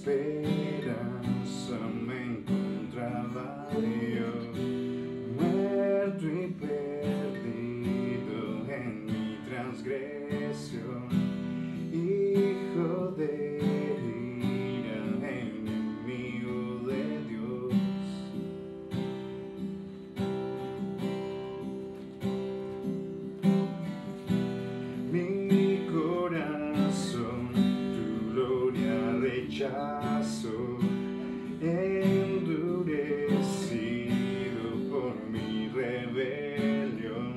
esperanza me encontraba yo, muerto y perdido en mi transgresión, hijo de ira, enemigo de Dios. Mi corazón tu gloria rechazo, endurecido por mi rebelión,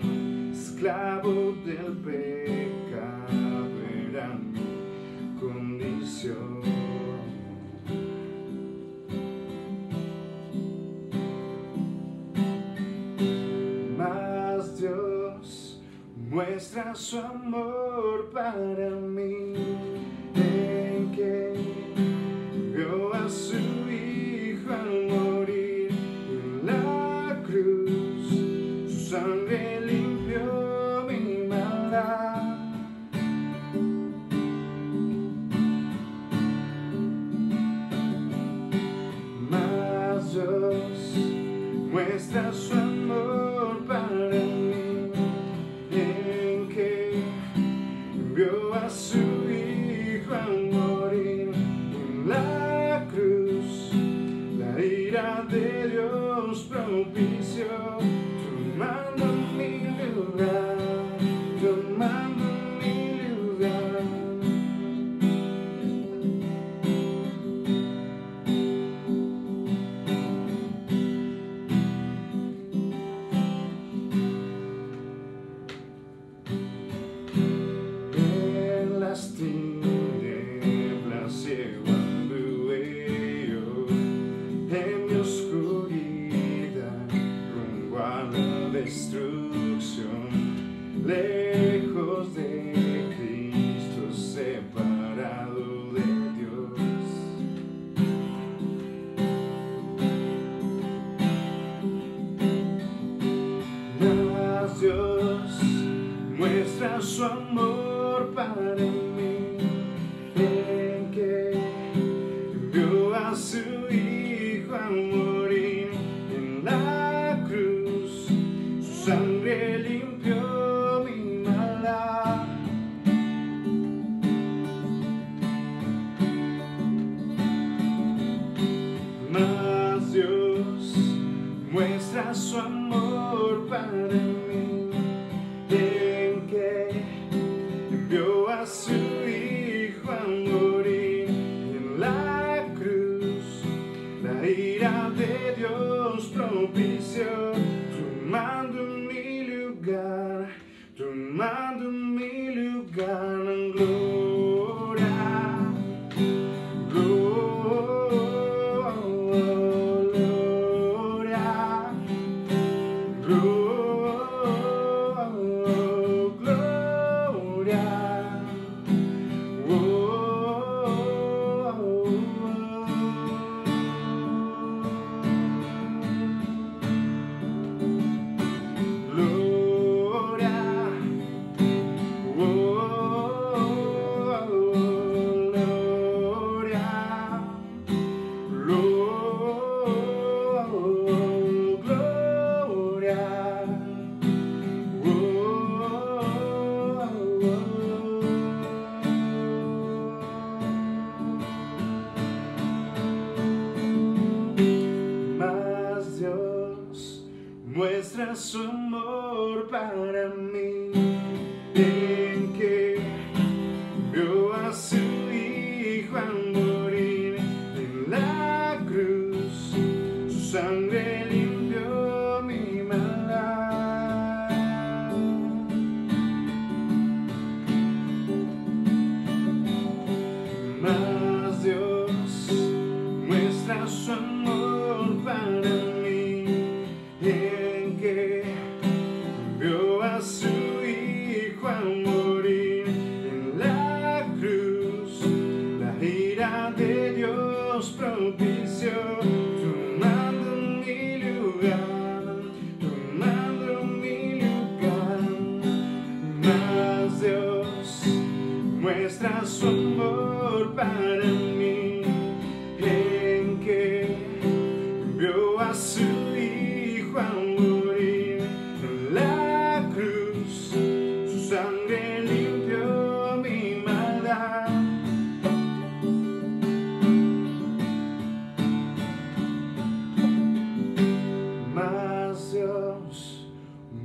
esclavo del pecado era mi condición. Mas Dios muestra su amor para mí, en que envió a su Hijo al morir en la cruz. Su sangre limpió mi maldad. Mas Dios muestra su amor para mí, en que envió a su Hijo a morir en la cruz. La ira de Dios propició, tomando mi lugar, tomando mi lugar. Las tinieblas ciego anduve yo, en mi oscuridad rumbo a la destrucción, lejos de Cristo, separado de Dios. Mas Dios muestra su amor para mí, en que envió a su Hijo a morir en la cruz. Su sangre limpió mi maldad. Mas Dios muestra su amor para mí, en que envió a su Hijo a morir en la cruz. La ira de Dios propició, tomando mi lugar, tomando mi lugar en gloria, gloria, gloria. Mas Dios muestra su amor para mí, en que envió a su Hijo a morir en la cruz. Su sangre limpió mi maldad. Mas Dios muestra su amor para mí, en que envió a su Hijo a morir en la cruz. La ira de Dios propició, tomando mi lugar, tomando mi lugar. Mas Dios muestra su amor para mí,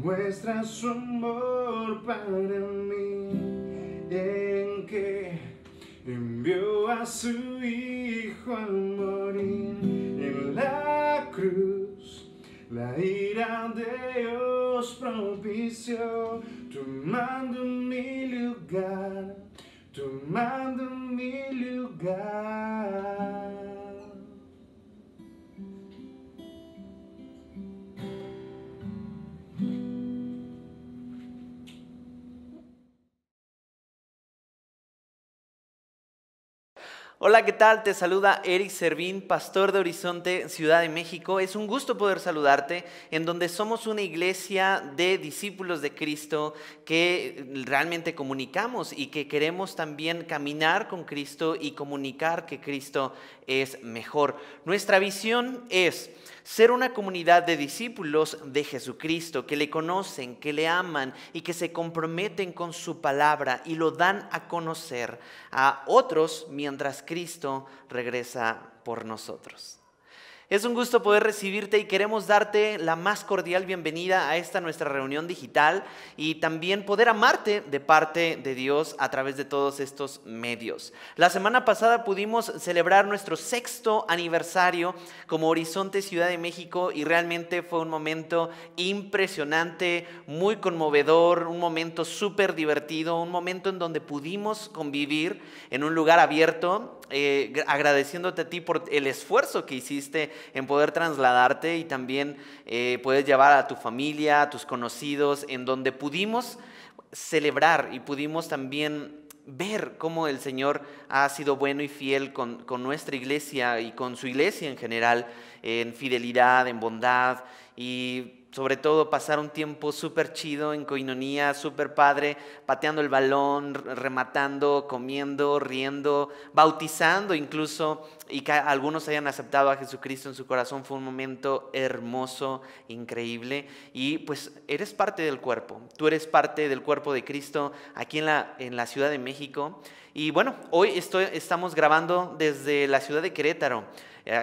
muestra su amor para mí, en que envió a su Hijo a morir en la cruz. La ira de Dios propició, tomando mi lugar, tomando mi lugar. Hola, ¿qué tal? Te saluda Eric Servín, pastor de Horizonte, Ciudad de México. Es un gusto poder saludarte, en donde somos una iglesia de discípulos de Cristo que realmente comunicamos y que queremos también caminar con Cristo y comunicar que Cristo es mejor. Nuestra visión es ser una comunidad de discípulos de Jesucristo que le conocen, que le aman y que se comprometen con su palabra y lo dan a conocer a otros mientras Cristo regresa por nosotros. Es un gusto poder recibirte y queremos darte la más cordial bienvenida a esta nuestra reunión digital y también poder amarte de parte de Dios a través de todos estos medios. La semana pasada pudimos celebrar nuestro 6º aniversario como Horizonte Ciudad de México y realmente fue un momento impresionante, muy conmovedor, un momento súper divertido, un momento en donde pudimos convivir en un lugar abierto, agradeciéndote a ti por el esfuerzo que hiciste en poder trasladarte y también poder llevar a tu familia, a tus conocidos, en donde pudimos celebrar y pudimos también ver cómo el Señor ha sido bueno y fiel con nuestra iglesia y con su iglesia en general, en fidelidad, en bondad y sobre todo pasar un tiempo súper chido en coinonía, súper padre, pateando el balón, rematando, comiendo, riendo, bautizando incluso, y que algunos hayan aceptado a Jesucristo en su corazón. Fue un momento hermoso, increíble, y pues eres parte del cuerpo. Tú eres parte del cuerpo de Cristo aquí en la Ciudad de México. Y bueno, hoy estamos grabando desde la ciudad de Querétaro,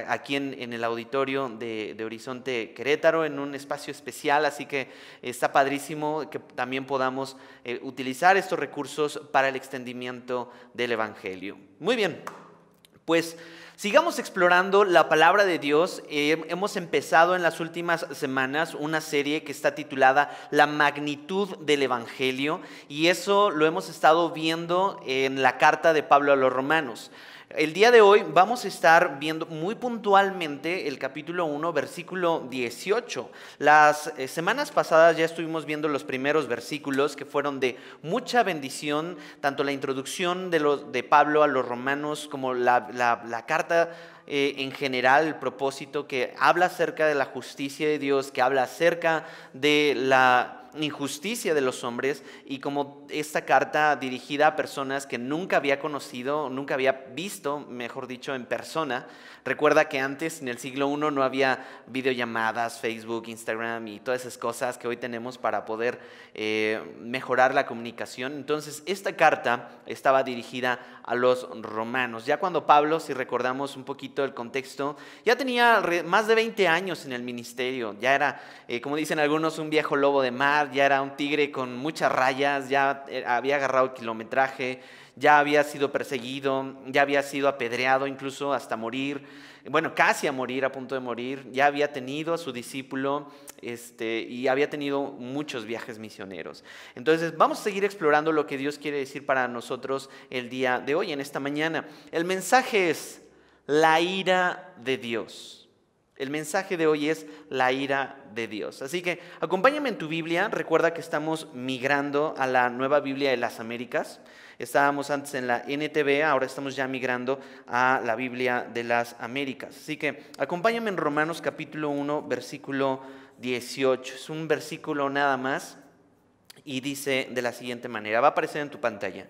aquí en el auditorio de Horizonte Querétaro, en un espacio especial, así que está padrísimo que también podamos utilizar estos recursos para el extendimiento del Evangelio. Muy bien, pues sigamos explorando la palabra de Dios. Hemos empezado en las últimas semanas una serie que está titulada La magnitud del Evangelio, y eso lo hemos estado viendo en la carta de Pablo a los Romanos. El día de hoy vamos a estar viendo muy puntualmente el capítulo 1, versículo 18. Las semanas pasadas ya estuvimos viendo los primeros versículos que fueron de mucha bendición, tanto la introducción de Pablo a los romanos como la carta en general, el propósito que habla acerca de la justicia de Dios, que habla acerca de la injusticia de los hombres, y como esta carta dirigida a personas que nunca había conocido, nunca había visto, mejor dicho, en persona. Recuerda que antes, en el siglo I, no había videollamadas, Facebook, Instagram y todas esas cosas que hoy tenemos para poder mejorar la comunicación. Entonces, esta carta estaba dirigida a los romanos. Ya cuando Pablo, si recordamos un poquito el contexto, ya tenía más de 20 años en el ministerio. Ya era, como dicen algunos, un viejo lobo de mar, ya era un tigre con muchas rayas, ya había agarrado kilometraje, ya había sido perseguido, ya había sido apedreado incluso hasta morir, bueno, casi a morir, a punto de morir. Ya había tenido a su discípulo y había tenido muchos viajes misioneros. Entonces vamos a seguir explorando lo que Dios quiere decir para nosotros el día de hoy, en esta mañana. El mensaje es la ira de Dios. El mensaje de hoy es la ira de Dios. Así que acompáñame en tu Biblia. Recuerda que estamos migrando a la Nueva Biblia de las Américas. Estábamos antes en la NTV, ahora estamos ya migrando a la Biblia de las Américas. Así que acompáñame en Romanos capítulo 1, versículo 18. Es un versículo nada más y dice de la siguiente manera. Va a aparecer en tu pantalla.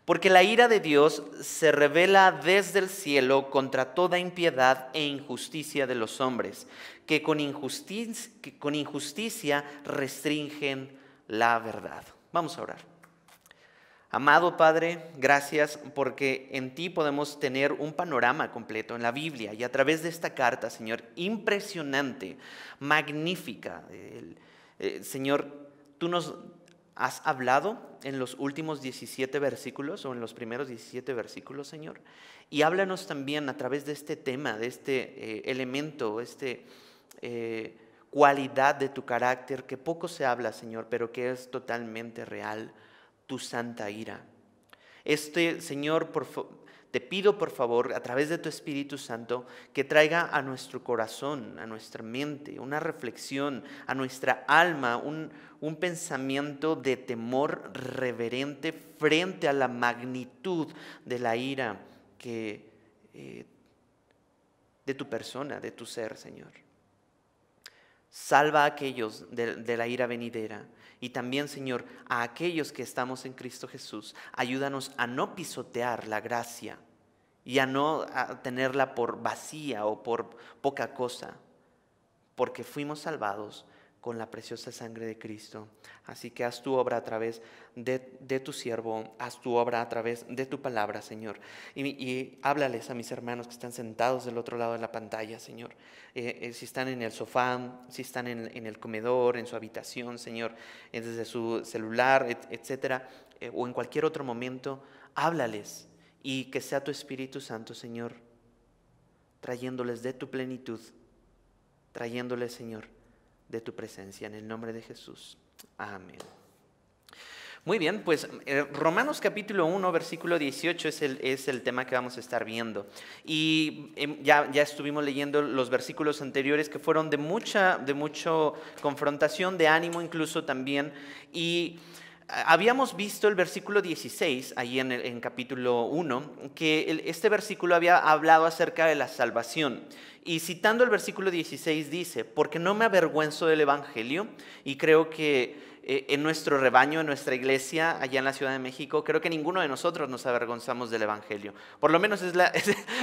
Porque la ira de Dios se revela desde el cielo contra toda impiedad e injusticia de los hombres, que con injusticia restringen la verdad. Vamos a orar. Amado Padre, gracias porque en ti podemos tener un panorama completo en la Biblia y a través de esta carta, Señor, impresionante, magnífica, Señor, tú nos has hablado en los últimos 17 versículos o en los primeros 17 versículos, Señor. Y háblanos también a través de este tema, de este elemento, cualidad de tu carácter que poco se habla, Señor, pero que es totalmente real, tu santa ira. Señor, te pido por favor, a través de tu Espíritu Santo, que traiga a nuestro corazón, a nuestra mente, una reflexión, a nuestra alma, un pensamiento de temor reverente frente a la magnitud de la ira de tu persona, de tu ser, Señor. Salva a aquellos de la ira venidera. Y también, Señor, a aquellos que estamos en Cristo Jesús, ayúdanos a no pisotear la gracia y a no tenerla por vacía o por poca cosa, porque fuimos salvados con la preciosa sangre de Cristo. Así que haz tu obra a través de tu siervo, haz tu obra a través de tu palabra, Señor. Y háblales a mis hermanos que están sentados del otro lado de la pantalla, Señor. Si están en el sofá, si están en el comedor, en su habitación, Señor, desde su celular, etcétera, o en cualquier otro momento, háblales. Y que sea tu Espíritu Santo, Señor, trayéndoles de tu plenitud, trayéndoles, Señor, de tu presencia, en el nombre de Jesús. Amén. Muy bien, pues Romanos capítulo 1, versículo 18 es el tema que vamos a estar viendo. Y ya estuvimos leyendo los versículos anteriores que fueron de mucha confrontación, de ánimo incluso también. Y habíamos visto el versículo 16, ahí en capítulo 1, que este versículo había hablado acerca de la salvación. Y citando el versículo 16 dice, porque no me avergüenzo del Evangelio, y creo que en nuestro rebaño, en nuestra iglesia, allá en la Ciudad de México, creo que ninguno de nosotros nos avergonzamos del Evangelio. Por lo menos esa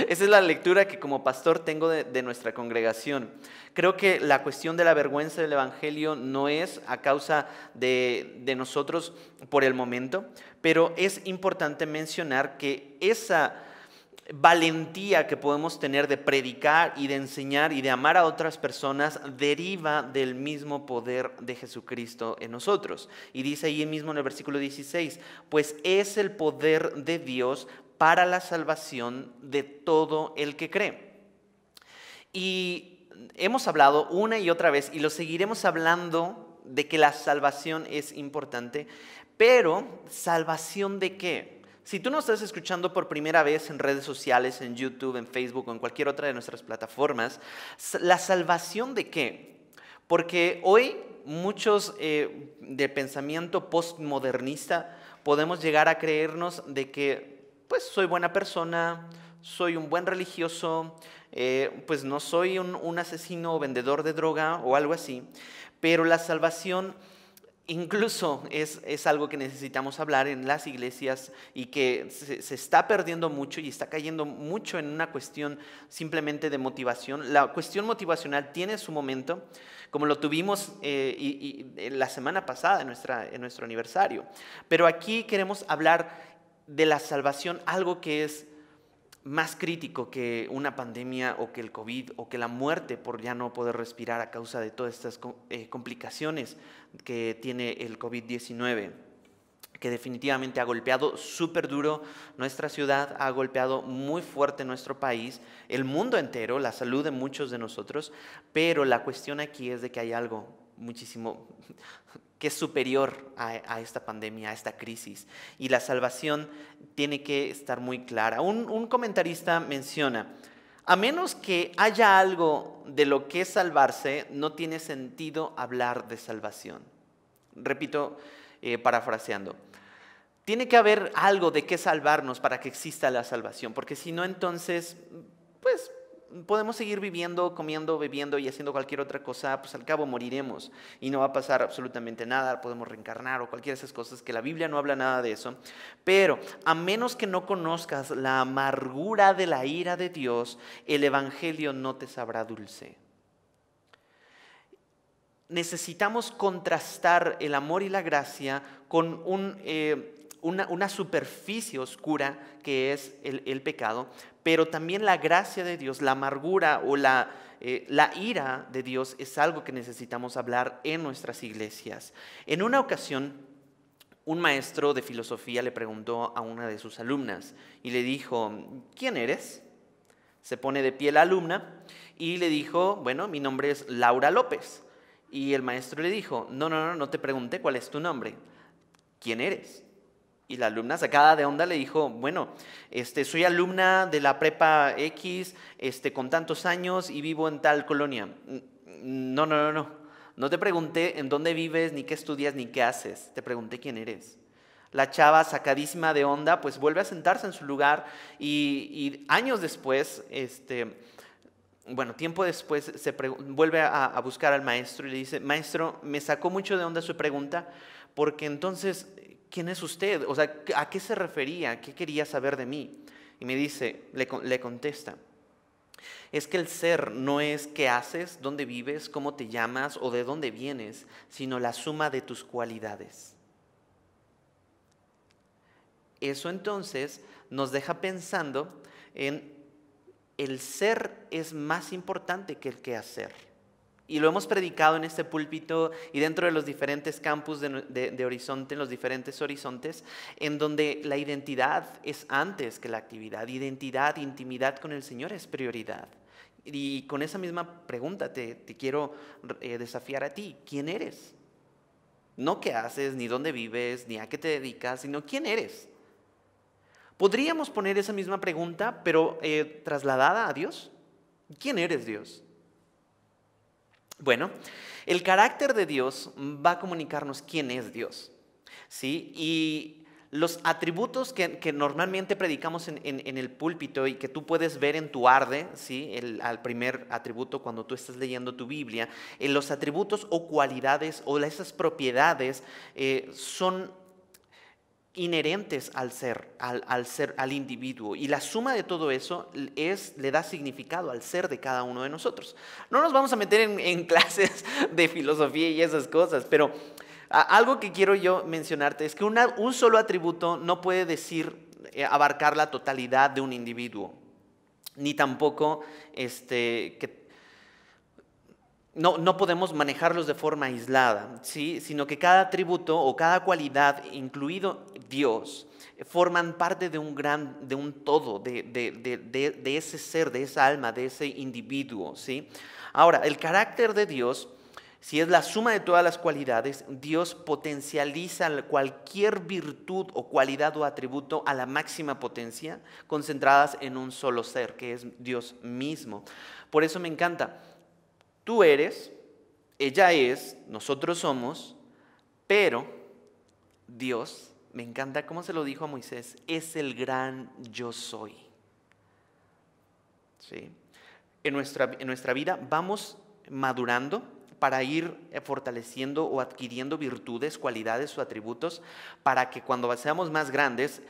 es la lectura que como pastor tengo de nuestra congregación. Creo que la cuestión de la vergüenza del Evangelio no es a causa de nosotros por el momento, pero es importante mencionar que esa valentía que podemos tener de predicar y de enseñar y de amar a otras personas deriva del mismo poder de Jesucristo en nosotros. Y dice ahí mismo en el versículo 16, pues es el poder de Dios para la salvación de todo el que cree. Y hemos hablado una y otra vez y lo seguiremos hablando de que la salvación es importante, pero ¿salvación de qué? Si tú nos estás escuchando por primera vez en redes sociales, en YouTube, en Facebook o en cualquier otra de nuestras plataformas, ¿la salvación de qué? Porque hoy muchos de pensamiento postmodernista podemos llegar a creernos de que pues soy buena persona, soy un buen religioso, pues no soy un asesino o vendedor de droga o algo así, pero la salvación incluso es algo que necesitamos hablar en las iglesias y que se está perdiendo mucho y está cayendo mucho en una cuestión simplemente de motivación. La cuestión motivacional tiene su momento, como lo tuvimos la semana pasada en nuestro aniversario. Pero aquí queremos hablar de la salvación, algo que es más crítico que una pandemia o que el COVID o que la muerte por ya no poder respirar a causa de todas estas complicaciones que tiene el COVID-19, que definitivamente ha golpeado súper duro nuestra ciudad, ha golpeado muy fuerte nuestro país, el mundo entero, la salud de muchos de nosotros, pero la cuestión aquí es de que hay algo muchísimo que es superior a esta pandemia, a esta crisis. Y la salvación tiene que estar muy clara. Un comentarista menciona, a menos que haya algo de lo que salvarse, no tiene sentido hablar de salvación. Repito, parafraseando. Tiene que haber algo de qué salvarnos para que exista la salvación, porque si no, entonces, pues podemos seguir viviendo, comiendo, bebiendo y haciendo cualquier otra cosa, pues al cabo moriremos y no va a pasar absolutamente nada, podemos reencarnar o cualquiera de esas cosas, que la Biblia no habla nada de eso. Pero a menos que no conozcas la amargura de la ira de Dios, el Evangelio no te sabrá dulce. Necesitamos contrastar el amor y la gracia con una superficie oscura que es el pecado, pero también la gracia de Dios, la amargura o la ira de Dios es algo que necesitamos hablar en nuestras iglesias. En una ocasión, un maestro de filosofía le preguntó a una de sus alumnas y le dijo, ¿quién eres? Se pone de pie la alumna y le dijo, bueno, mi nombre es Laura López. Y el maestro le dijo, no te pregunté cuál es tu nombre, ¿quién eres? Y la alumna, sacada de onda, le dijo, bueno, soy alumna de la prepa X, con tantos años y vivo en tal colonia. No te pregunté en dónde vives, ni qué estudias, ni qué haces. Te pregunté quién eres. La chava, sacadísima de onda, pues vuelve a sentarse en su lugar y años después, tiempo después, vuelve a buscar al maestro y le dice, maestro, me sacó mucho de onda su pregunta, porque entonces, ¿quién es usted? O sea, ¿a qué se refería? ¿Qué quería saber de mí? Y me dice, le contesta, es que el ser no es qué haces, dónde vives, cómo te llamas o de dónde vienes, sino la suma de tus cualidades. Eso entonces nos deja pensando en el ser es más importante que el qué hacer. Y lo hemos predicado en este púlpito y dentro de los diferentes campus de Horizonte, en los diferentes horizontes, en donde la identidad es antes que la actividad. Identidad, intimidad con el Señor es prioridad. Y con esa misma pregunta te quiero desafiar a ti. ¿Quién eres? No qué haces, ni dónde vives, ni a qué te dedicas, sino quién eres. ¿Podríamos poner esa misma pregunta, pero trasladada a Dios? ¿Quién eres, Dios? Bueno, el carácter de Dios va a comunicarnos quién es Dios, ¿sí? Y los atributos que normalmente predicamos en el púlpito y que tú puedes ver en tu arde, ¿sí? Al primer atributo cuando tú estás leyendo tu Biblia, los atributos o cualidades o esas propiedades son inherentes al ser, al individuo. Y la suma de todo eso le da significado al ser de cada uno de nosotros. No nos vamos a meter en clases de filosofía y esas cosas, pero algo que quiero yo mencionarte es que un solo atributo no puede abarcar la totalidad de un individuo, ni tampoco no podemos manejarlos de forma aislada, ¿sí? Sino que cada atributo o cada cualidad, incluido Dios, forman parte de un todo, de ese ser, de esa alma, de ese individuo, ¿sí? Ahora, el carácter de Dios, si es la suma de todas las cualidades, Dios potencializa cualquier virtud o cualidad o atributo a la máxima potencia, concentradas en un solo ser, que es Dios mismo. Por eso me encanta. Tú eres, ella es, nosotros somos, pero Dios, me encanta cómo se lo dijo a Moisés, es el gran yo soy. ¿Sí? En nuestra vida vamos madurando para ir fortaleciendo o adquiriendo virtudes, cualidades o atributos para que cuando seamos más grandes,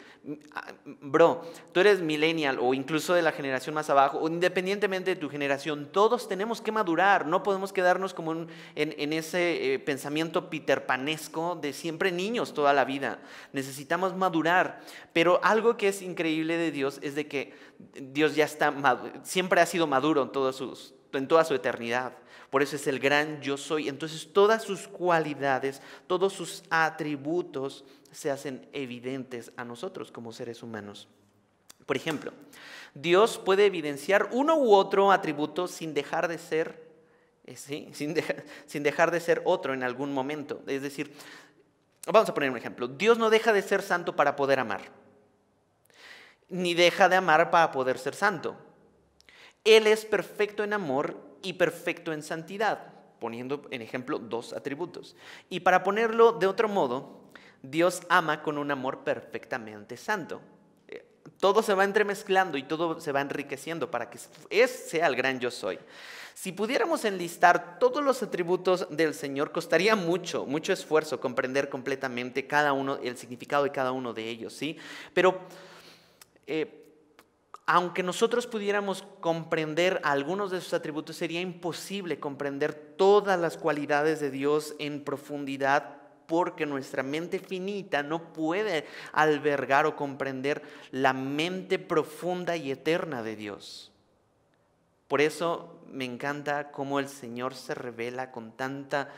bro, tú eres millennial o incluso de la generación más abajo, o independientemente de tu generación, todos tenemos que madurar, no podemos quedarnos como en ese pensamiento peterpanesco de siempre niños toda la vida. Necesitamos madurar, pero algo que es increíble de Dios es de que Dios ya siempre ha sido maduro en toda su eternidad. Por eso es el gran yo soy. Entonces todas sus cualidades, todos sus atributos se hacen evidentes a nosotros como seres humanos. Por ejemplo, Dios puede evidenciar uno u otro atributo sin dejar de ser, sin dejar de ser otro en algún momento. Es decir, vamos a poner un ejemplo. Dios no deja de ser santo para poder amar, ni deja de amar para poder ser santo. Él es perfecto en amor y perfecto en santidad, poniendo en ejemplo dos atributos. Y para ponerlo de otro modo, Dios ama con un amor perfectamente santo. Todo se va entremezclando y todo se va enriqueciendo para que sea el gran yo soy. Si pudiéramos enlistar todos los atributos del Señor, costaría mucho esfuerzo comprender completamente el significado de cada uno de ellos, ¿sí? Pero aunque nosotros pudiéramos comprender algunos de sus atributos, sería imposible comprender todas las cualidades de Dios en profundidad porque nuestra mente finita no puede albergar o comprender la mente profunda y eterna de Dios. Por eso me encanta cómo el Señor se revela con tanta,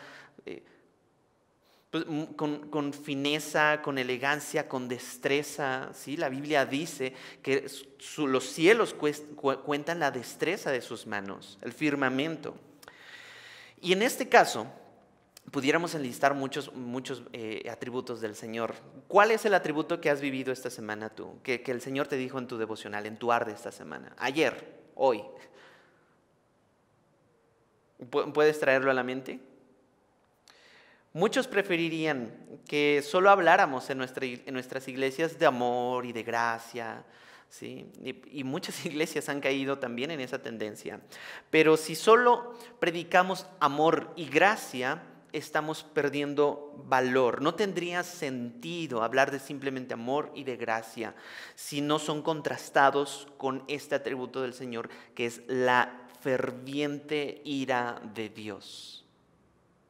con fineza, con elegancia, con destreza. ¿Sí? La Biblia dice que los cielos cuentan la destreza de sus manos, el firmamento. Y en este caso, pudiéramos enlistar muchos atributos del Señor. ¿Cuál es el atributo que has vivido esta semana tú? Que el Señor te dijo en tu devocional, en tu ar de esta semana. Ayer, hoy. ¿Puedes traerlo a la mente? Muchos preferirían que solo habláramos en nuestras iglesias de amor y de gracia, ¿sí? Y muchas iglesias han caído también en esa tendencia. Pero si solo predicamos amor y gracia, estamos perdiendo valor. No tendría sentido hablar de simplemente amor y de gracia si no son contrastados con este atributo del Señor, que es la ferviente ira de Dios.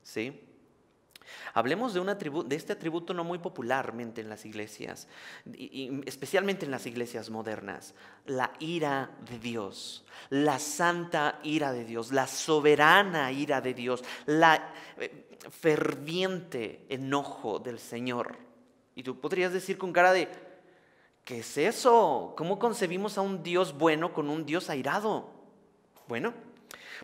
¿Sí? Hablemos de este atributo no muy popularmente en las iglesias, y especialmente en las iglesias modernas. La ira de Dios, la santa ira de Dios, la soberana ira de Dios, la ferviente enojo del Señor. Y tú podrías decir con cara de, ¿qué es eso? ¿Cómo concebimos a un Dios bueno con un Dios airado? Bueno,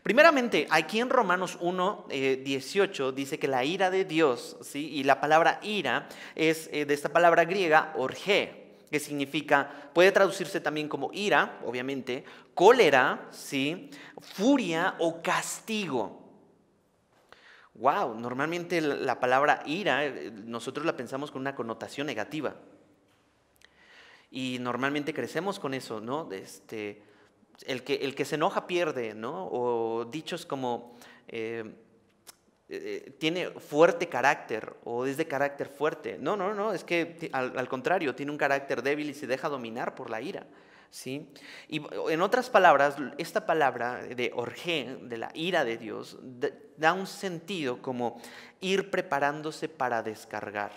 primeramente, aquí en Romanos 1, 18 dice que la ira de Dios, ¿sí? Y la palabra ira es de esta palabra griega, orgé, que significa, puede traducirse también como ira, obviamente, cólera, ¿sí? Furia o castigo. Wow, normalmente la palabra ira, nosotros la pensamos con una connotación negativa. Y normalmente crecemos con eso, ¿no? El que se enoja pierde, ¿no? O dichos como tiene fuerte carácter o es de carácter fuerte. No, es que al contrario, tiene un carácter débil y se deja dominar por la ira, ¿sí? Y en otras palabras, esta palabra de orgé, de la ira de Dios, da un sentido como ir preparándose para descargar.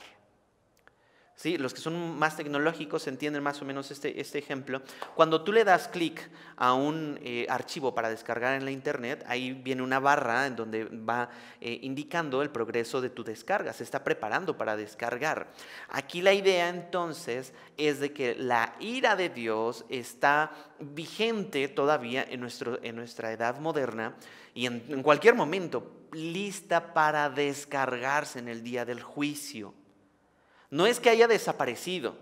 ¿Sí? Los que son más tecnológicos entienden más o menos este ejemplo. Cuando tú le das clic a un archivo para descargar en la internet, ahí viene una barra en donde va indicando el progreso de tu descarga. Se está preparando para descargar. Aquí la idea entonces es de que la ira de Dios está vigente todavía en nuestra edad moderna y en cualquier momento lista para descargarse en el día del juicio. No es que haya desaparecido,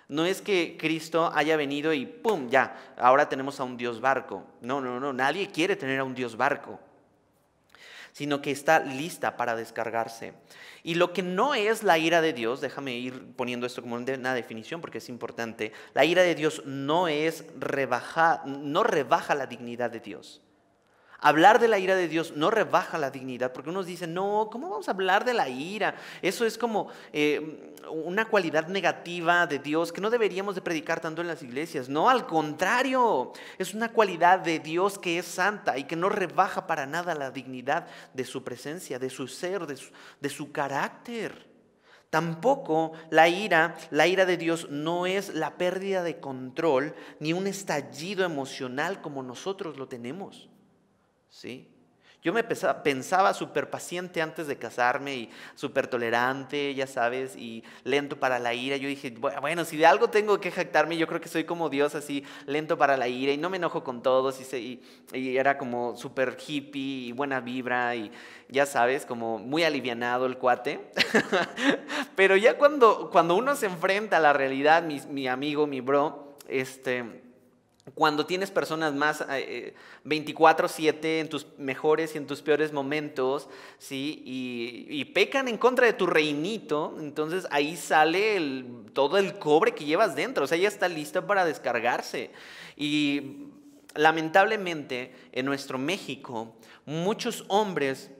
no es que Cristo haya venido y ¡pum! Ya, ahora tenemos a un Dios barco. No, nadie quiere tener a un Dios barco, sino que está lista para descargarse. Y lo que no es la ira de Dios, déjame ir poniendo esto como una definición porque es importante, la ira de Dios no rebaja la dignidad de Dios. Hablar de la ira de Dios no rebaja la dignidad, porque unos dicen, no, ¿cómo vamos a hablar de la ira? Eso es como una cualidad negativa de Dios que no deberíamos de predicar tanto en las iglesias. No, al contrario, es una cualidad de Dios que es santa y que no rebaja para nada la dignidad de su presencia, de su ser, de su carácter. Tampoco la ira de Dios no es la pérdida de control ni un estallido emocional como nosotros lo tenemos. ¿Sí? Yo me pensaba súper paciente antes de casarme y súper tolerante, ya sabes, y lento para la ira. Yo dije, bueno, si de algo tengo que jactarme, yo creo que soy como Dios, así, lento para la ira y no me enojo con todos y era como súper hippie y buena vibra y ya sabes, como muy alivianado el cuate. Pero ya cuando uno se enfrenta a la realidad, mi amigo, mi bro, cuando tienes personas más 24/7 en tus mejores y en tus peores momentos, ¿sí? y pecan en contra de tu reinito, entonces ahí sale todo el cobre que llevas dentro, o sea, ya está listo para descargarse. Y lamentablemente en nuestro México, muchos hombres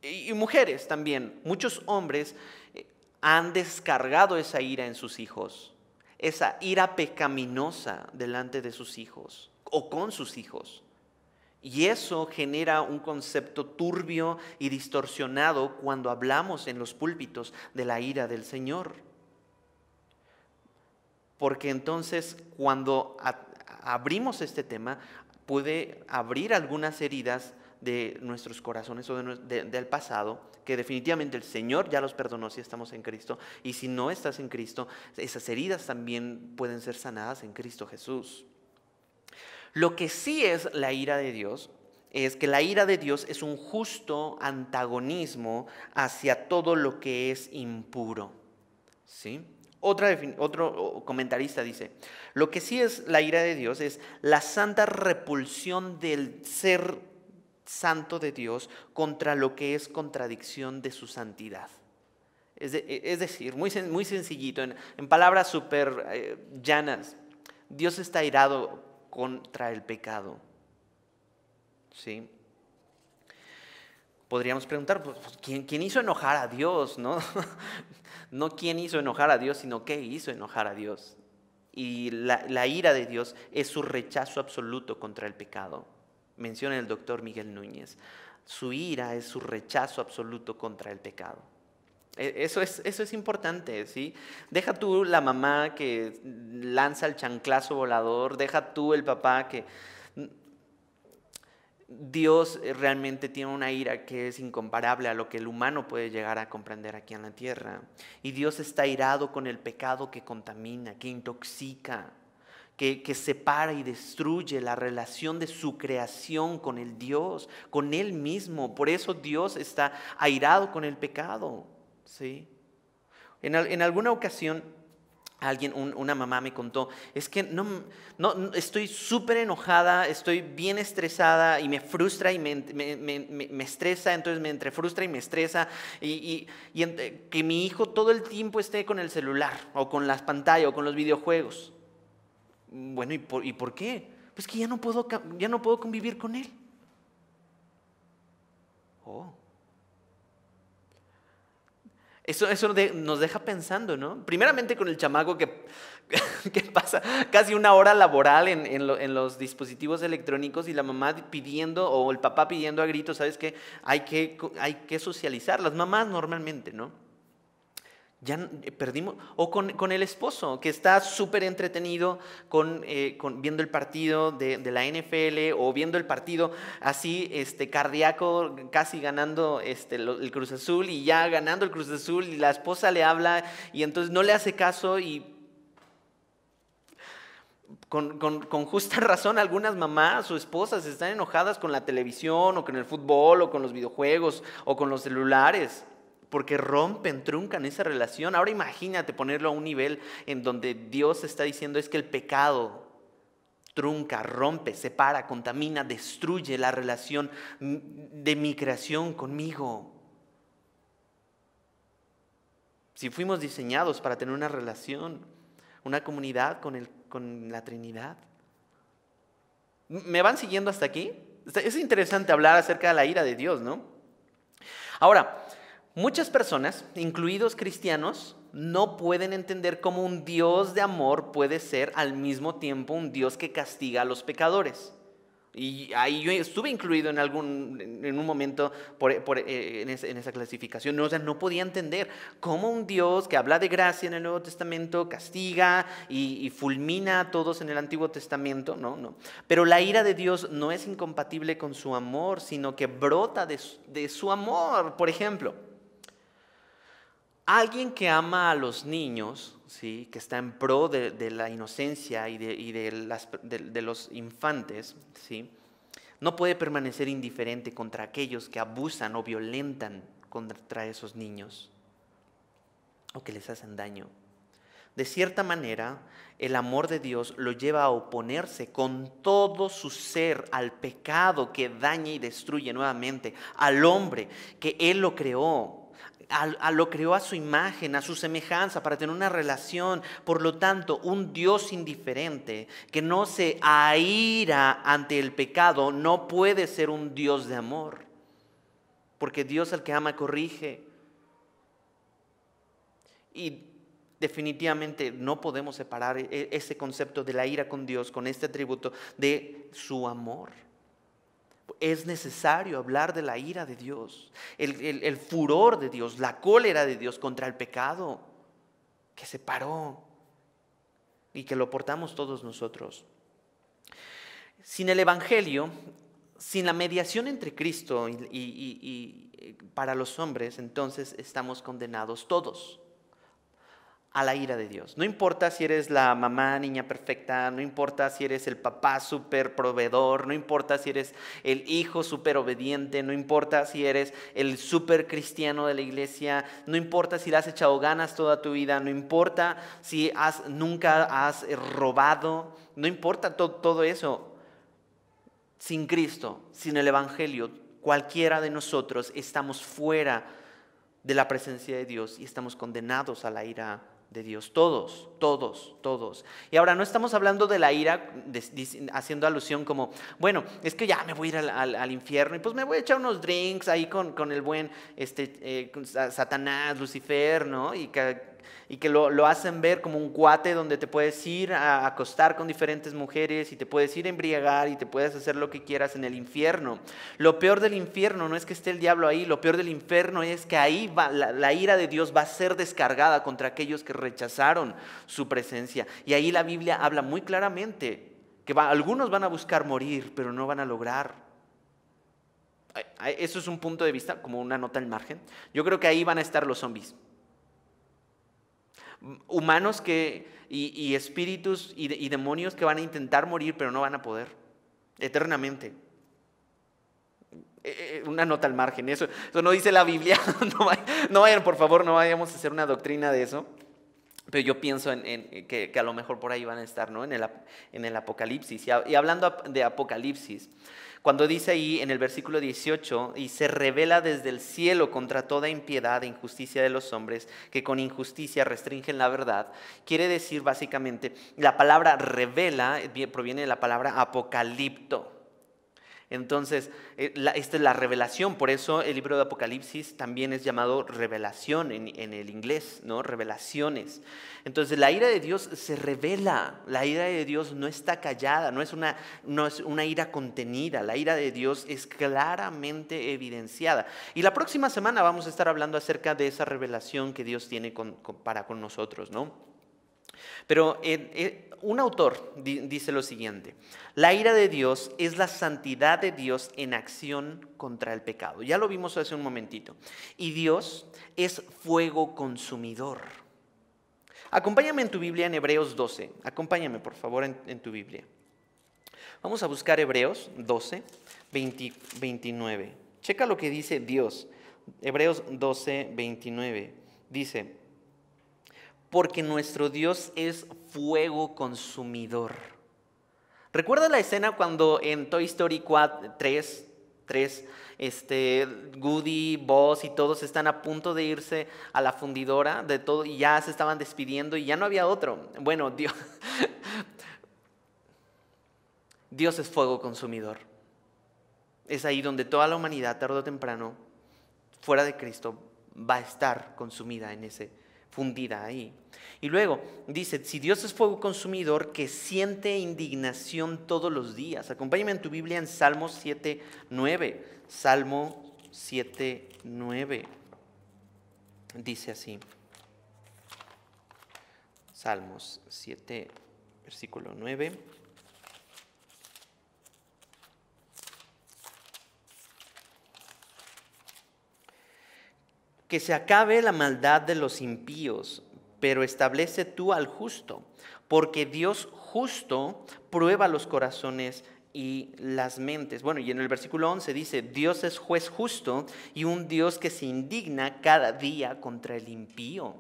y mujeres también, muchos hombres han descargado esa ira en sus hijos. Esa ira pecaminosa delante de sus hijos o con sus hijos. Y eso genera un concepto turbio y distorsionado cuando hablamos en los púlpitos de la ira del Señor. Porque entonces cuando abrimos este tema, puede abrir algunas heridas de nuestros corazones o del pasado, que definitivamente el Señor ya los perdonó si estamos en Cristo, y si no estás en Cristo, esas heridas también pueden ser sanadas en Cristo Jesús. Lo que sí es la ira de Dios es que la ira de Dios es un justo antagonismo hacia todo lo que es impuro, ¿sí? Otro comentarista dice, lo que sí es la ira de Dios es la santa repulsión del ser santo de Dios contra lo que es contradicción de su santidad. Es decir, muy sencillito, en palabras súper llanas, Dios está irado contra el pecado, ¿sí? Podríamos preguntar, pues, ¿quién hizo enojar a Dios, no? No quién hizo enojar a Dios, sino qué hizo enojar a Dios. Y la ira de Dios es su rechazo absoluto contra el pecado. Menciona el doctor Miguel Núñez. Su ira es su rechazo absoluto contra el pecado. Eso es importante, ¿sí? Deja tú la mamá que lanza el chanclazo volador, deja tú el papá que... Dios realmente tiene una ira que es incomparable a lo que el humano puede llegar a comprender aquí en la tierra. Y Dios está irado con el pecado que contamina, que intoxica, que separa y destruye la relación de su creación con el Dios, con Él mismo. Por eso Dios está airado con el pecado, ¿sí? En alguna ocasión una mamá me contó, es que no estoy súper enojada, estoy bien estresada y me frustra y me estresa, entonces me entre frustra y me estresa y que mi hijo todo el tiempo esté con el celular o con las pantallas o con los videojuegos. Bueno, ¿y por qué? Pues que ya no puedo convivir con él. Oh. Eso nos deja pensando, ¿no? Primeramente con el chamaco que pasa casi una hora laboral en los dispositivos electrónicos y la mamá pidiendo o el papá pidiendo a gritos, ¿sabes qué? Hay que socializar, las mamás normalmente, ¿no? Ya perdimos, o con el esposo que está súper entretenido viendo el partido de la NFL o viendo el partido así cardíaco, casi ganando el Cruz Azul y ya ganando el Cruz Azul y la esposa le habla y entonces no le hace caso y con justa razón algunas mamás o esposas están enojadas con la televisión o con el fútbol o con los videojuegos o con los celulares. Porque truncan esa relación. Ahora imagínate ponerlo a un nivel en donde Dios está diciendo es que el pecado trunca, rompe, separa, contamina, destruye la relación de mi creación conmigo. Si fuimos diseñados para tener una relación, una comunidad con la Trinidad. ¿Me van siguiendo hasta aquí? Es interesante hablar acerca de la ira de Dios, ¿no? Ahora, muchas personas, incluidos cristianos, no pueden entender cómo un Dios de amor puede ser al mismo tiempo un Dios que castiga a los pecadores. Y ahí yo estuve incluido en un momento en esa clasificación. No, o sea, no podía entender cómo un Dios que habla de gracia en el Nuevo Testamento castiga y fulmina a todos en el Antiguo Testamento. No. Pero la ira de Dios no es incompatible con su amor, sino que brota de su amor. Por ejemplo, alguien que ama a los niños, ¿sí? Que está en pro de la inocencia y de los infantes, ¿sí? No puede permanecer indiferente contra aquellos que abusan o violentan contra esos niños o que les hacen daño. De cierta manera, el amor de Dios lo lleva a oponerse con todo su ser al pecado que daña y destruye nuevamente, al hombre que Él lo creó. Lo creó a su imagen, a su semejanza, para tener una relación. Por lo tanto, un Dios indiferente que no se aira ante el pecado no puede ser un Dios de amor, porque Dios al que ama corrige. Y definitivamente no podemos separar ese concepto de la ira con Dios, con este atributo de su amor. Es necesario hablar de la ira de Dios, el furor de Dios, la cólera de Dios contra el pecado que se paró y que lo portamos todos nosotros. Sin el Evangelio, sin la mediación entre Cristo y para los hombres, entonces estamos condenados todos a la ira de Dios. No importa si eres la mamá niña perfecta, no importa si eres el papá súper proveedor, no importa si eres el hijo súper obediente, no importa si eres el súper cristiano de la iglesia, no importa si le has echado ganas toda tu vida, no importa si nunca has robado, no importa todo eso. Sin Cristo, sin el Evangelio, cualquiera de nosotros estamos fuera de la presencia de Dios y estamos condenados a la ira de Dios, todos. Y ahora no estamos hablando de la ira haciendo alusión como, bueno, es que ya me voy a ir al infierno y pues me voy a echar unos drinks ahí con el buen Satanás, Lucifer, ¿no? Y que lo hacen ver como un cuate donde te puedes ir a acostar con diferentes mujeres y te puedes ir a embriagar y te puedes hacer lo que quieras en el infierno. Lo peor del infierno no es que esté el diablo ahí, lo peor del infierno es que ahí la ira de Dios va a ser descargada contra aquellos que rechazaron su presencia. Y ahí la Biblia habla muy claramente que algunos van a buscar morir, pero no van a lograr. Eso es un punto de vista, como una nota al margen. Yo creo que ahí van a estar los zombies. Humanos y espíritus y demonios que van a intentar morir pero no van a poder eternamente. Una nota al margen, eso no dice la Biblia. No vayan, por favor, no vayamos a hacer una doctrina de eso. Pero yo pienso que a lo mejor por ahí van a estar, ¿no? En el Apocalipsis. Y hablando de Apocalipsis, cuando dice ahí en el versículo 18, y se revela desde el cielo contra toda impiedad e injusticia de los hombres, que con injusticia restringen la verdad, quiere decir básicamente, la palabra revela proviene de la palabra apocalipto. Entonces, esta es la revelación, por eso el libro de Apocalipsis también es llamado revelación en el inglés, ¿no? Revelaciones. Entonces, la ira de Dios se revela, la ira de Dios no está callada, no es una ira contenida, la ira de Dios es claramente evidenciada. Y la próxima semana vamos a estar hablando acerca de esa revelación que Dios tiene para con nosotros, ¿no? Pero un autor dice lo siguiente: la ira de Dios es la santidad de Dios en acción contra el pecado. Ya lo vimos hace un momentito. Y Dios es fuego consumidor. Acompáñame en tu Biblia en Hebreos 12. Acompáñame, por favor, en tu Biblia. Vamos a buscar Hebreos 12, 29. Checa lo que dice Dios. Hebreos 12, 29. Dice: porque nuestro Dios es fuego consumidor. ¿Recuerda la escena cuando en Toy Story 3, Woody, Buzz y todos están a punto de irse a la fundidora de todo y ya se estaban despidiendo y ya no había otro? Bueno, Dios es fuego consumidor. Es ahí donde toda la humanidad, tarde o temprano, fuera de Cristo, va a estar consumida fundida ahí. Y luego dice: si Dios es fuego consumidor, que siente indignación todos los días. Acompáñame en tu Biblia en Salmos 7:9. Salmo 7:9. Dice así. Salmos 7, versículo 9. Que se acabe la maldad de los impíos, pero establece tú al justo, porque Dios justo prueba los corazones y las mentes. Bueno, y en el versículo 11 dice: Dios es juez justo y un Dios que se indigna cada día contra el impío.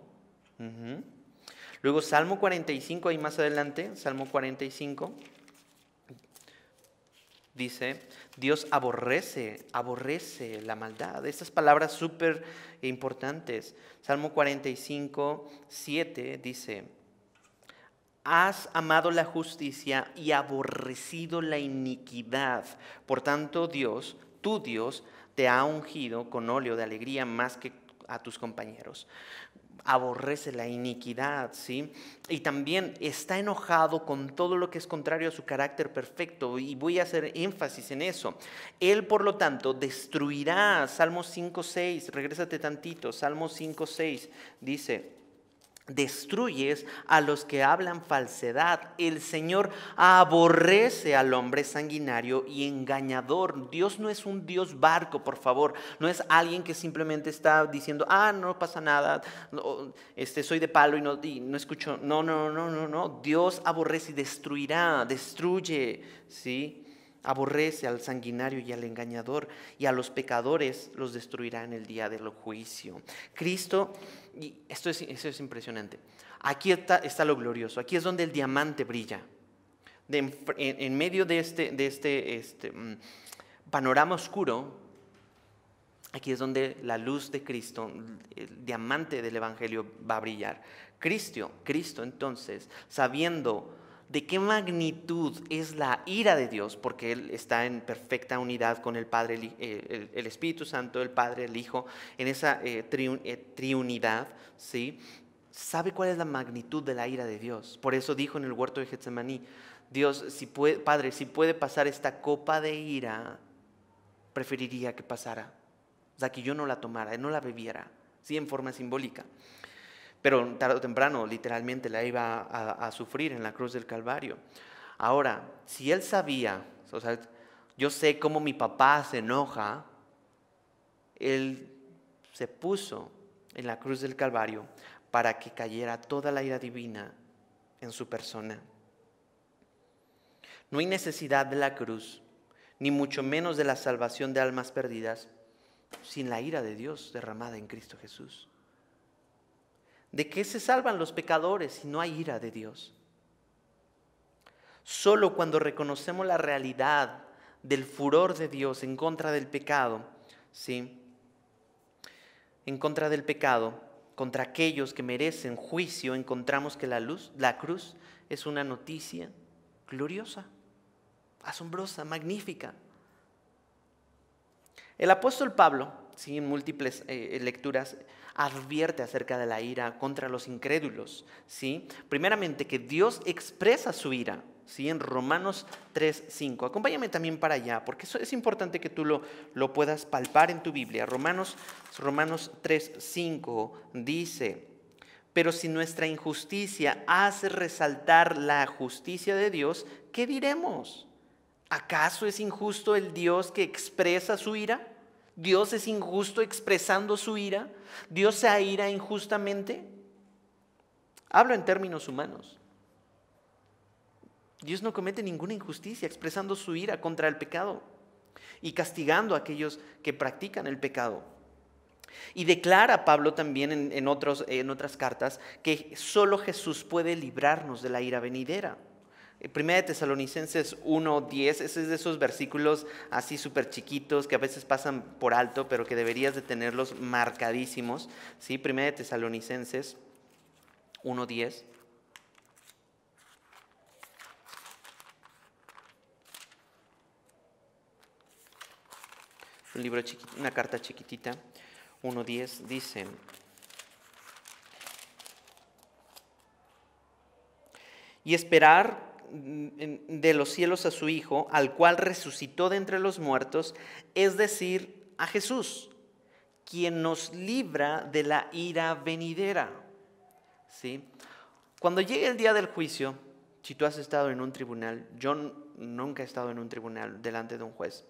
Luego Salmo 45, ahí más adelante, Salmo 45. Dice: Dios aborrece la maldad. Estas palabras súper importantes. Salmo 45, 7 dice: has amado la justicia y aborrecido la iniquidad. Por tanto, Dios, tu Dios, te ha ungido con óleo de alegría más que a tus compañeros. Aborrece la iniquidad, ¿sí? Y también está enojado con todo lo que es contrario a su carácter perfecto, y voy a hacer énfasis en eso. Él, por lo tanto, destruirá. Salmos 5:6, regrésate tantito, Salmos 5:6 dice: destruyes a los que hablan falsedad. El Señor aborrece al hombre sanguinario y engañador. Dios no es un Dios barco, por favor. No es alguien que simplemente está diciendo, no pasa nada, soy de palo y no escucho. No. Dios aborrece y destruirá, destruye, ¿sí? Aborrece al sanguinario y al engañador, y a los pecadores los destruirá en el día del juicio. Cristo, y esto es impresionante, aquí está lo glorioso, aquí es donde el diamante brilla. En medio de este panorama oscuro, aquí es donde la luz de Cristo, el diamante del Evangelio, va a brillar. Cristo entonces, sabiendo de qué magnitud es la ira de Dios, porque Él está en perfecta unidad con el Padre, el Espíritu Santo, el Padre, el Hijo, en esa triunidad, ¿sí? Sabe cuál es la magnitud de la ira de Dios. Por eso dijo en el huerto de Getsemaní: Dios, Padre, si puede pasar esta copa de ira, preferiría que pasara. O sea, que yo no la tomara, no la bebiera, ¿sí? En forma simbólica. Pero tarde o temprano, literalmente, la iba a sufrir en la cruz del Calvario. Ahora, si Él sabía, o sea, yo sé cómo mi papá se enoja, Él se puso en la cruz del Calvario para que cayera toda la ira divina en su persona. No hay necesidad de la cruz, ni mucho menos de la salvación de almas perdidas, sin la ira de Dios derramada en Cristo Jesús. ¿De qué se salvan los pecadores si no hay ira de Dios? Solo cuando reconocemos la realidad del furor de Dios en contra del pecado, ¿sí? En contra del pecado, contra aquellos que merecen juicio, encontramos que la cruz es una noticia gloriosa, asombrosa, magnífica. El apóstol Pablo, ¿sí? En múltiples lecturas, advierte acerca de la ira contra los incrédulos, ¿sí? Primeramente, que Dios expresa su ira, ¿sí? En Romanos 3:5. Acompáñame también para allá, porque eso es importante que tú lo puedas palpar en tu Biblia. Romanos 3:5 dice: pero si nuestra injusticia hace resaltar la justicia de Dios, ¿qué diremos? ¿Acaso es injusto el Dios que expresa su ira? ¿Dios es injusto expresando su ira? ¿Dios se aira injustamente? Hablo en términos humanos. Dios no comete ninguna injusticia expresando su ira contra el pecado y castigando a aquellos que practican el pecado. Y declara Pablo también en otras cartas que solo Jesús puede librarnos de la ira venidera. Primera de Tesalonicenses 1:10, ese es de esos versículos así súper chiquitos que a veces pasan por alto, pero que deberías de tenerlos marcadísimos, ¿sí? Primera de Tesalonicenses 1:10. Un libro chiquito, una carta chiquitita, 1:10, dice: y esperar de los cielos a su Hijo, al cual resucitó de entre los muertos, es decir, a Jesús, quien nos libra de la ira venidera. ¿Sí? Cuando llegue el día del juicio, si tú has estado en un tribunal, yo nunca he estado en un tribunal delante de un juez,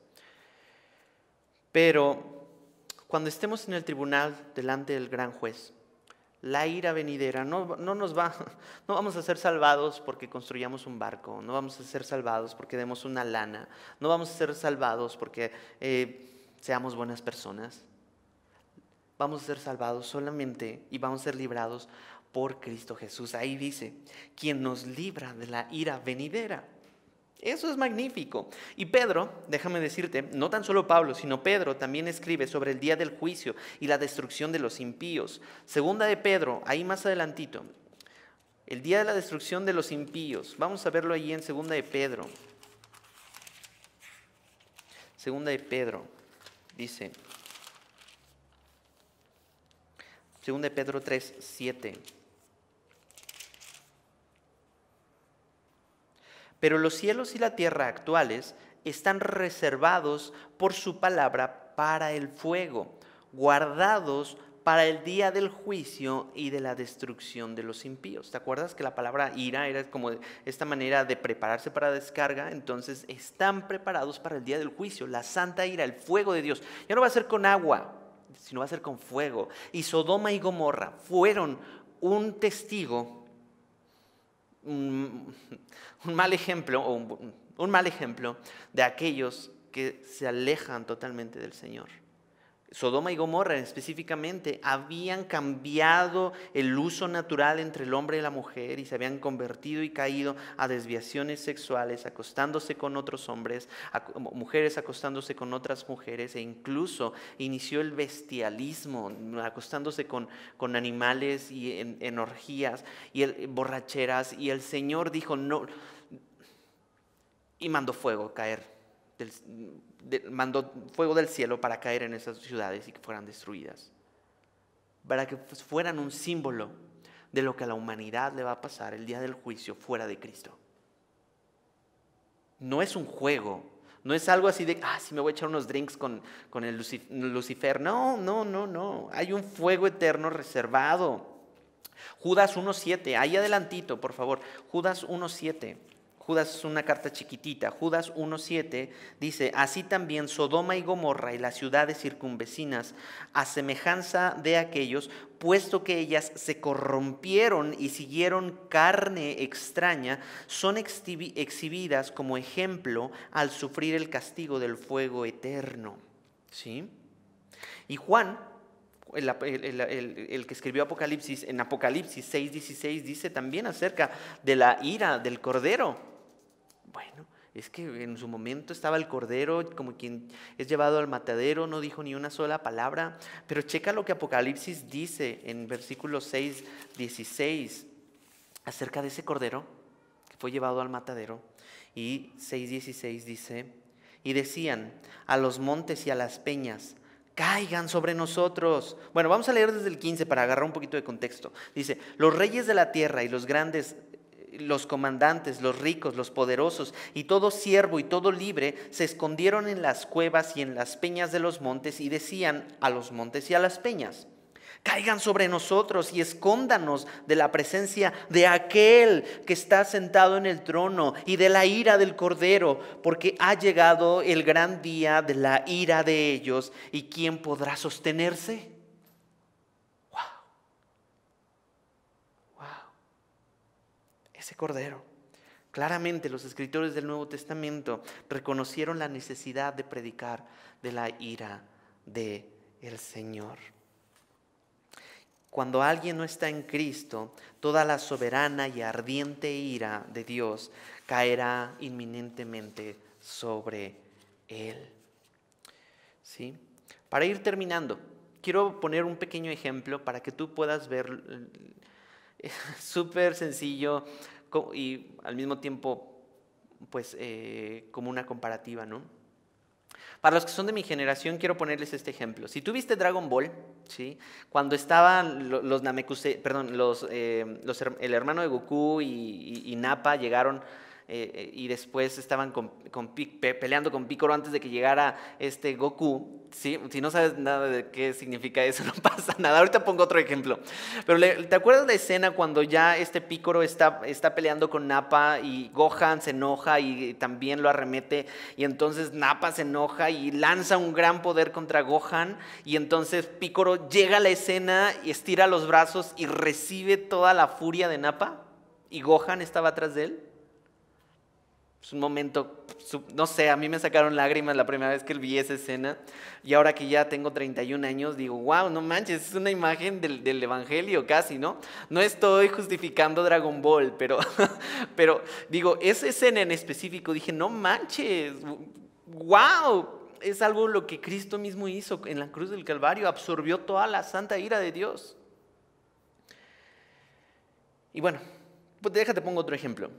pero cuando estemos en el tribunal delante del gran juez, la ira venidera no vamos a ser salvados porque construyamos un barco, no vamos a ser salvados porque demos una lana, no vamos a ser salvados porque seamos buenas personas. Vamos a ser salvados solamente y vamos a ser librados por Cristo Jesús. Ahí dice, quien nos libra de la ira venidera. Eso es magnífico. Y Pedro, déjame decirte, no tan solo Pablo, sino Pedro también escribe sobre el día del juicio y la destrucción de los impíos. Segunda de Pedro, ahí más adelantito, el día de la destrucción de los impíos. Vamos a verlo ahí en Segunda de Pedro. Segunda de Pedro dice: 2 de Pedro 3, 7. Pero los cielos y la tierra actuales están reservados por su palabra para el fuego, guardados para el día del juicio y de la destrucción de los impíos. ¿Te acuerdas que la palabra ira era como esta manera de prepararse para descarga? Entonces están preparados para el día del juicio, la santa ira, el fuego de Dios. Ya no va a ser con agua, sino va a ser con fuego. Y Sodoma y Gomorra fueron un testigo, un mal ejemplo, un mal ejemplo de aquellos que se alejan totalmente del Señor. Sodoma y Gomorra específicamente habían cambiado el uso natural entre el hombre y la mujer y se habían convertido y caído a desviaciones sexuales, acostándose con otros hombres, mujeres acostándose con otras mujeres, e incluso inició el bestialismo, acostándose con animales y en orgías y borracheras, y el Señor dijo no, y mandó fuego caer mandó fuego del cielo para caer en esas ciudades y que fueran destruidas, para que fueran un símbolo de lo que a la humanidad le va a pasar el día del juicio fuera de Cristo. No es un juego, no es algo así de, sí me voy a echar unos drinks con el Lucifer. No, hay un fuego eterno reservado. Judas 1:7, ahí adelantito, por favor, Judas 1:7. Judas es una carta chiquitita. Judas 1:7 dice: así también Sodoma y Gomorra y las ciudades circunvecinas, a semejanza de aquellos, puesto que ellas se corrompieron y siguieron carne extraña, son exhibidas como ejemplo al sufrir el castigo del fuego eterno. ¿Sí? Y Juan, el que escribió Apocalipsis, en Apocalipsis 6:16 dice también acerca de la ira del Cordero. Bueno, es que en su momento estaba el Cordero como quien es llevado al matadero, no dijo ni una sola palabra, pero checa lo que Apocalipsis dice en versículo 6:16 acerca de ese Cordero que fue llevado al matadero. Y 6:16 dice: y decían a los montes y a las peñas, caigan sobre nosotros. Bueno, vamos a leer desde el 15 para agarrar un poquito de contexto. Dice: los reyes de la tierra y los grandes, los comandantes, los ricos, los poderosos y todo siervo y todo libre se escondieron en las cuevas y en las peñas de los montes y decían a los montes y a las peñas, caigan sobre nosotros y escóndanos de la presencia de aquel que está sentado en el trono y de la ira del Cordero, porque ha llegado el gran día de la ira de ellos, y ¿quién podrá sostenerse? Ese Cordero. Claramente los escritores del Nuevo Testamento reconocieron la necesidad de predicar de la ira del Señor. Cuando alguien no está en Cristo, toda la soberana y ardiente ira de Dios caerá inminentemente sobre él. ¿Sí? Para ir terminando, quiero poner un pequeño ejemplo para que tú puedas ver, súper sencillo y al mismo tiempo pues como una comparativa, ¿no? Para los que son de mi generación, quiero ponerles este ejemplo. Si tú viste Dragon Ball, ¿sí? Cuando estaban los Namekusei, perdón, el hermano de Goku y Nappa llegaron y después estaban peleando con Piccolo antes de que llegara Goku, ¿sí? Si no sabes nada de qué significa eso, no pasa nada. Ahorita pongo otro ejemplo. Pero ¿te acuerdas de la escena cuando ya Piccolo está peleando con Nappa y Gohan se enoja y también lo arremete, y entonces Nappa se enoja y lanza un gran poder contra Gohan, y entonces Piccolo llega a la escena y estira los brazos y recibe toda la furia de Nappa y Gohan estaba atrás de él? Es un momento, no sé, a mí me sacaron lágrimas la primera vez que vi esa escena, y ahora que ya tengo 31 años digo, wow, no manches, es una imagen del evangelio casi, ¿no? No estoy justificando Dragon Ball, pero digo, esa escena en específico dije, no manches, wow, es algo lo que Cristo mismo hizo en la cruz del Calvario, absorbió toda la santa ira de Dios. Y bueno, pues déjate pongo otro ejemplo.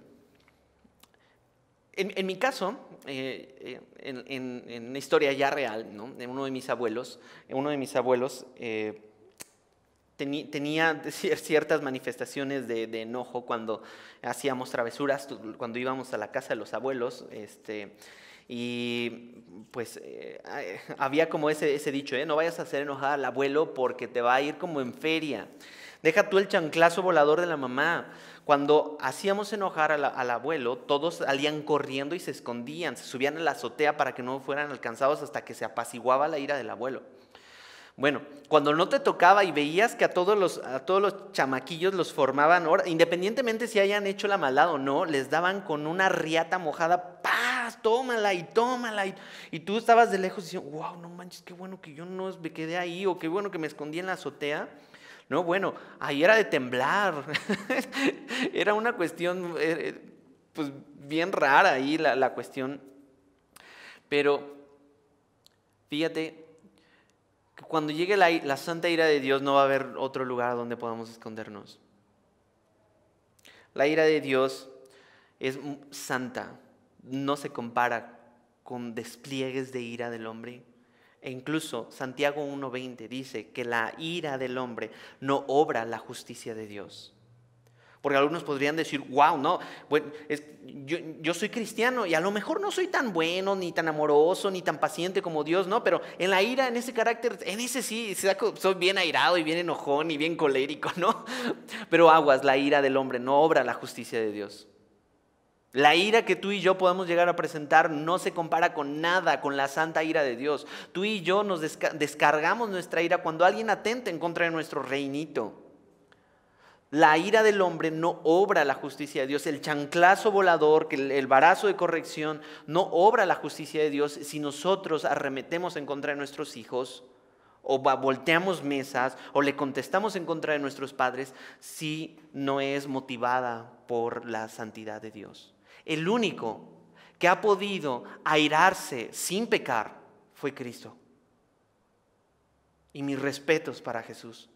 En mi caso, en una historia ya real, ¿no? De uno de mis abuelos tenía ciertas manifestaciones de enojo cuando hacíamos travesuras, cuando íbamos a la casa de los abuelos, y pues había como ese dicho, no vayas a hacer enojar al abuelo porque te va a ir como en feria. Deja tú el chanclazo volador de la mamá. Cuando hacíamos enojar al abuelo, todos salían corriendo y se escondían, se subían a la azotea para que no fueran alcanzados hasta que se apaciguaba la ira del abuelo. Bueno, cuando no te tocaba y veías que a todos los chamaquillos los formaban, independientemente si hayan hecho la maldad o no, les daban con una riata mojada, ¡paz! Tómala y tómala. Y tú estabas de lejos diciendo, wow, no manches, qué bueno que yo no me quedé ahí, o qué bueno que me escondí en la azotea. No, bueno, ahí era de temblar. Era una cuestión pues bien rara ahí la cuestión. Pero fíjate, cuando llegue la santa ira de Dios no va a haber otro lugar donde podamos escondernos. La ira de Dios es santa, no se compara con despliegues de ira del hombre. E incluso Santiago 1:20 dice que la ira del hombre no obra la justicia de Dios. Porque algunos podrían decir, wow, no, bueno, yo soy cristiano y a lo mejor no soy tan bueno, ni tan amoroso, ni tan paciente como Dios, ¿no? Pero en la ira, en ese carácter, en ese sí, soy bien airado y bien enojón y bien colérico, ¿no? Pero aguas, la ira del hombre no obra la justicia de Dios. La ira que tú y yo podemos llegar a presentar no se compara con nada con la santa ira de Dios. Tú y yo nos descargamos nuestra ira cuando alguien atenta en contra de nuestro reinito. La ira del hombre no obra la justicia de Dios. El chanclazo volador, el barazo de corrección, no obra la justicia de Dios si nosotros arremetemos en contra de nuestros hijos, o volteamos mesas, o le contestamos en contra de nuestros padres, si no es motivada por la santidad de Dios. El único que ha podido airarse sin pecar fue Cristo. Y mis respetos para Jesús.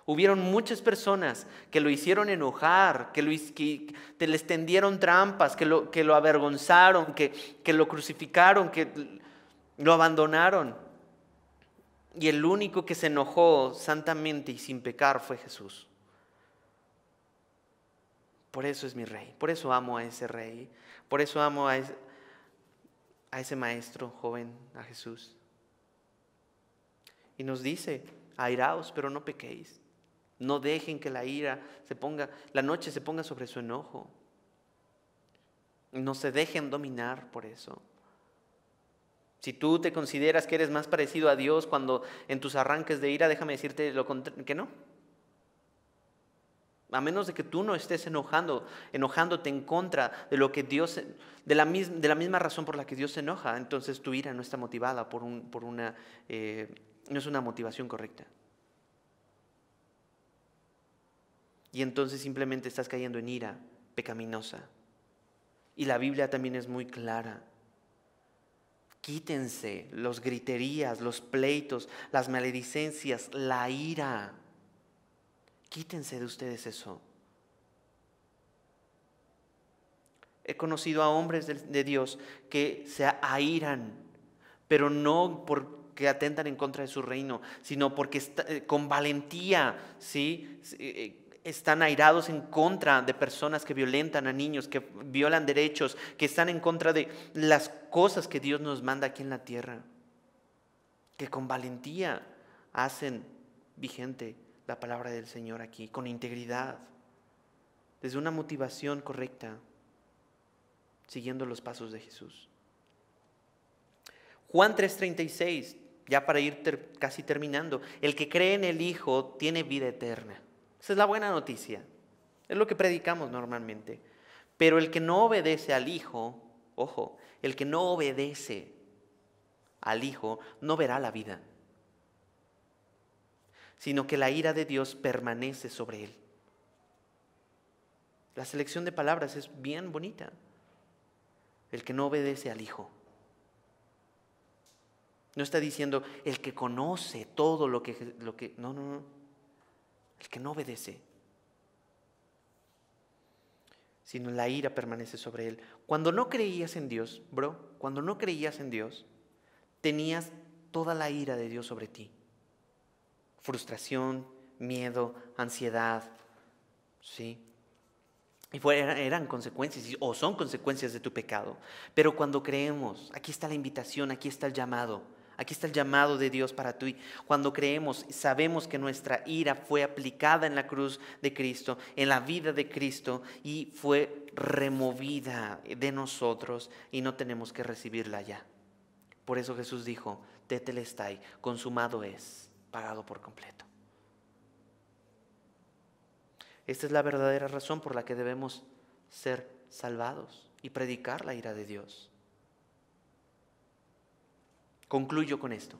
Hubieron muchas personas que lo hicieron enojar, que les tendieron trampas, que lo avergonzaron, que lo crucificaron, que lo abandonaron. Y el único que se enojó santamente y sin pecar fue Jesús. Por eso es mi rey, por eso amo a ese rey, por eso amo a ese maestro joven, a Jesús. Y nos dice, airaos, pero no pequéis. No dejen que la noche se ponga sobre su enojo. No se dejen dominar por eso. Si tú te consideras que eres más parecido a Dios cuando en tus arranques de ira, déjame decirte que no. A menos de que tú no estés enojándote en contra de lo que Dios, de la misma razón por la que Dios se enoja, entonces tu ira no está motivada no es una motivación correcta. Y entonces simplemente estás cayendo en ira pecaminosa. Y la Biblia también es muy clara. Quítense los griterías, los pleitos, las maledicencias, la ira. Quítense de ustedes eso. He conocido a hombres de Dios que se airan, pero no porque atentan en contra de su reino, sino porque con valentía, ¿sí? Están airados en contra de personas que violentan a niños, que violan derechos, que están en contra de las cosas que Dios nos manda aquí en la tierra, que con valentía hacen vigente la palabra del Señor aquí, con integridad, desde una motivación correcta, siguiendo los pasos de Jesús. Juan 3:36, ya para ir casi terminando, el que cree en el Hijo tiene vida eterna. Esa es la buena noticia, es lo que predicamos normalmente. Pero el que no obedece al Hijo, ojo, el que no obedece al Hijo no verá la vida, sino que la ira de Dios permanece sobre él. La selección de palabras es bien bonita. El que no obedece al Hijo. No está diciendo el que conoce todo lo que no. El que no obedece. Sino la ira permanece sobre él. Cuando no creías en Dios, cuando no creías en Dios, tenías toda la ira de Dios sobre ti. frustración, miedo, ansiedad, ¿sí? Y eran consecuencias o son consecuencias de tu pecado. Pero cuando creemos, aquí está la invitación, aquí está el llamado. Aquí está el llamado de Dios para ti. Cuando creemos, sabemos que nuestra ira fue aplicada en la cruz de Cristo, en la vida de Cristo, y fue removida de nosotros y no tenemos que recibirla ya. Por eso Jesús dijo, tetelestai, consumado es, pagado por completo. Esta es la verdadera razón por la que debemos ser salvados y predicar la ira de Dios. Concluyo con esto.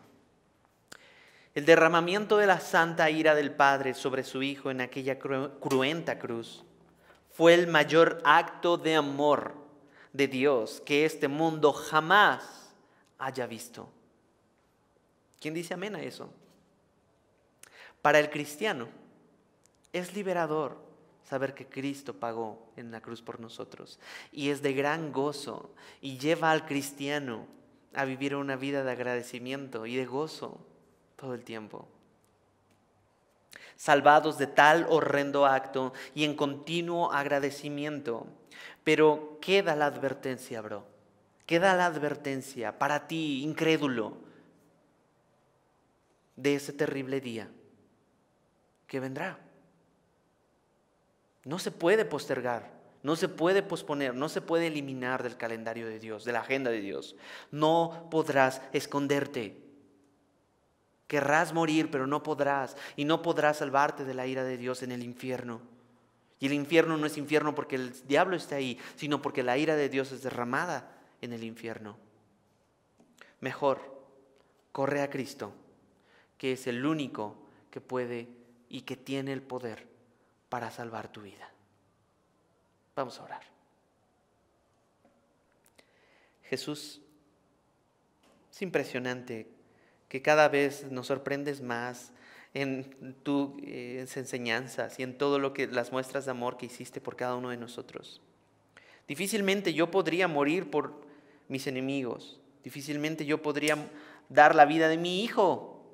El derramamiento de la santa ira del Padre sobre su Hijo en aquella cruenta cruz fue el mayor acto de amor de Dios que este mundo jamás haya visto. ¿Quién dice amén a eso? Para el cristiano es liberador saber que Cristo pagó en la cruz por nosotros, y es de gran gozo y lleva al cristiano a vivir una vida de agradecimiento y de gozo todo el tiempo. Salvados de tal horrendo acto y en continuo agradecimiento. Pero queda la advertencia, bro. Queda la advertencia para ti, incrédulo, de ese terrible día que vendrá. No se puede postergar. No se puede posponer, no se puede eliminar del calendario de Dios, de la agenda de Dios. No podrás esconderte. Querrás morir, pero no podrás. Y no podrás salvarte de la ira de Dios en el infierno. Y el infierno no es infierno porque el diablo está ahí, sino porque la ira de Dios es derramada en el infierno. Mejor, corre a Cristo, que es el único que puede y que tiene el poder para salvar tu vida. Vamos a orar. Jesús, es impresionante que cada vez nos sorprendes más en tus enseñanzas y en todo lo que las muestras de amor que hiciste por cada uno de nosotros. Difícilmente yo podría morir por mis enemigos. Difícilmente yo podría dar la vida de mi hijo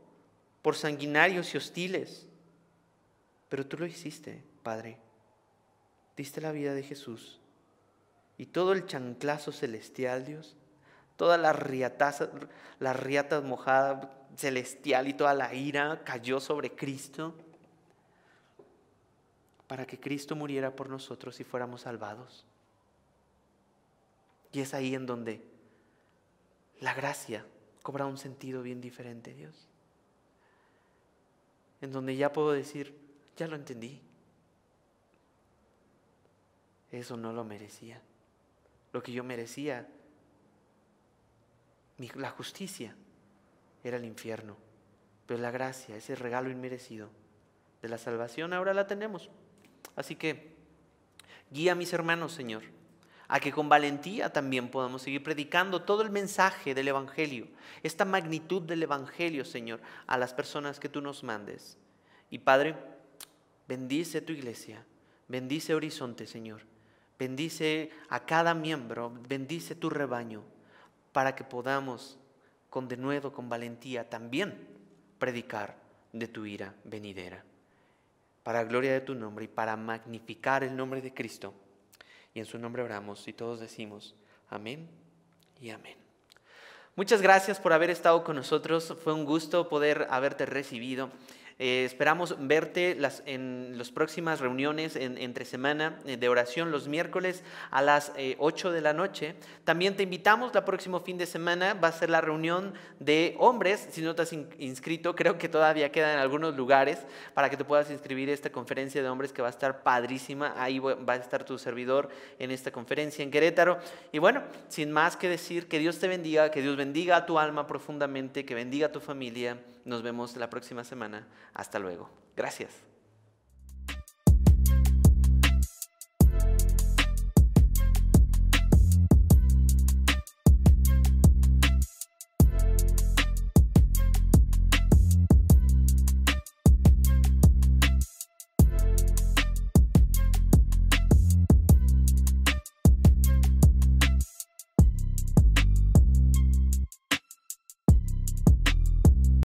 por sanguinarios y hostiles. Pero tú lo hiciste, Padre. Diste la vida de Jesús y todo el chanclazo celestial, Dios, toda la riata mojada celestial y toda la ira cayó sobre Cristo para que Cristo muriera por nosotros y fuéramos salvados. Y es ahí en donde la gracia cobra un sentido bien diferente, Dios. En donde ya puedo decir, ya lo entendí. Eso no lo merecía. Lo que yo merecía, la justicia, era el infierno. Pero la gracia, ese regalo inmerecido de la salvación, ahora la tenemos. Así que guía a mis hermanos, Señor, a que con valentía también podamos seguir predicando todo el mensaje del Evangelio, esta magnitud del Evangelio, Señor, a las personas que tú nos mandes. Y Padre, bendice tu iglesia, bendice Horizonte, Señor. Bendice a cada miembro, bendice tu rebaño, para que podamos con denuedo, con valentía también predicar de tu ira venidera. Para gloria de tu nombre y para magnificar el nombre de Cristo. Y en su nombre oramos y todos decimos amén y amén. Muchas gracias por haber estado con nosotros. Fue un gusto poder haberte recibido. Esperamos verte en las próximas reuniones entre semana de oración los miércoles a las 8 de la noche. También te invitamos el próximo fin de semana, va a ser la reunión de hombres. Si no te has inscrito, creo que todavía quedan algunos lugares para que te puedas inscribir a esta conferencia de hombres que va a estar padrísima. Ahí va a estar tu servidor en esta conferencia en Querétaro. Y bueno, sin más que decir, que Dios te bendiga, que Dios bendiga a tu alma profundamente, que bendiga a tu familia. Nos vemos la próxima semana. Hasta luego. Gracias.